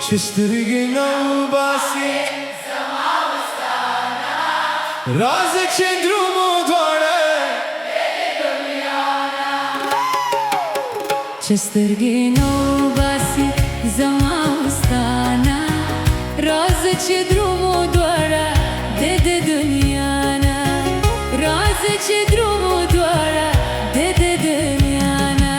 چې سترګې نه وباسي راز چې درومو دواړه چې سترګې نه وباسي زما او ستا نه راز چې درومو دواړه د دې دنیا نه راز چې درومو دواړه د دې دنیا نه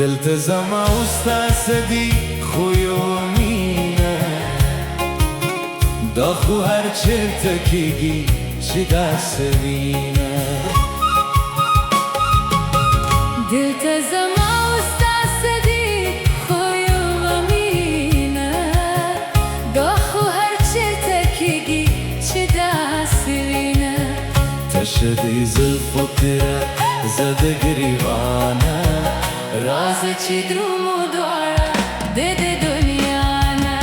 دلته زما او ستا سدي خو یو مینه دا خو هر چېرته کېږي چې داسې وینه دلته زما او ستا سدي خو یوه مینه دا خو هر چېرته کېږي چې داسې وینه تشه دې زلفو تېره زه د ګریوانه راز چې درومو دواړه د دې دنیا نه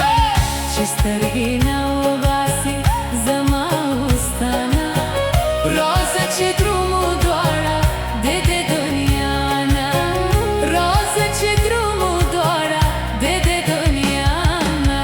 چې سترګې نه وباسي زما او ستا نه راز چې درومو دواړه د دې دنیا نه راز چې درومو دواړه د دې دنیا نه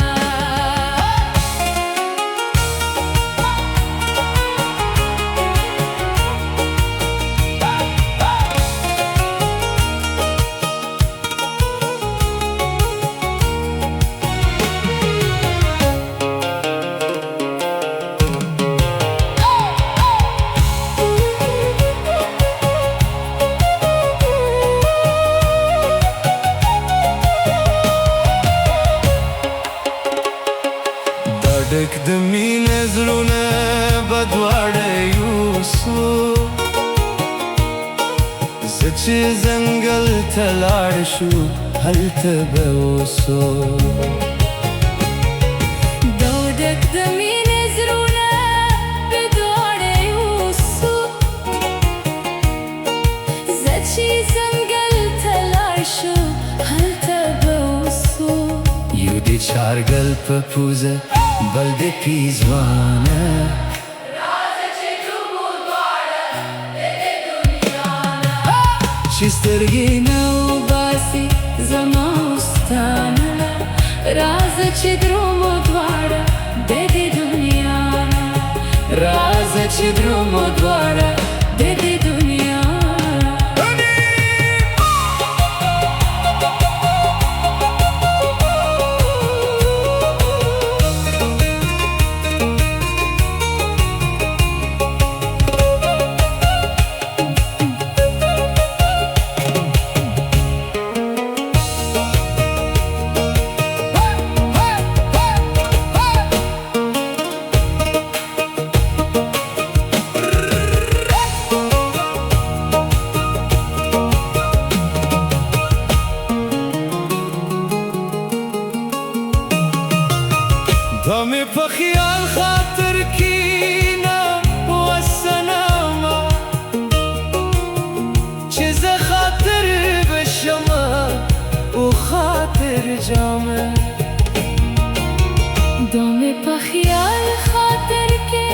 ډک د مینې زړونه به دواړه یوسو زه چې ځنګل ته لاړ شو هلته به اوسو دا ډک د مینې زړونه به دواړه یوسو زه چې ځنګل ته لاړ شو هلته به اوسو یو د چارګل په پوزه بل د پیزوانه راز چې درومو دواړه د دې دنیا نه چې سترګې نه وباسي زما او ستا نه راز چې درومو دواړه د دې دنیا نه راز چې درومو دواړه د دې دنیا دا مې په خیال خاطر کینه وسنامه چې زه خاطر بشمه او خاطر جامه دا مې په خیال خاطر کې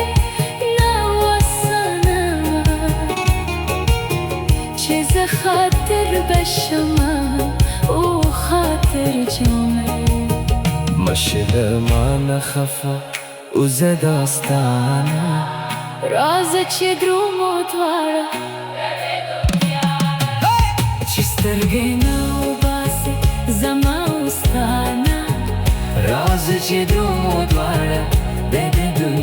نه وسنمه چې زه خاطر بشمه او خاطر جامه مشل مانه خفه او زه داستانه راز چې درومو دواړه چې سترګې نه وباسي زما او ستا نه راز چې درومو دواړه د دې دنیا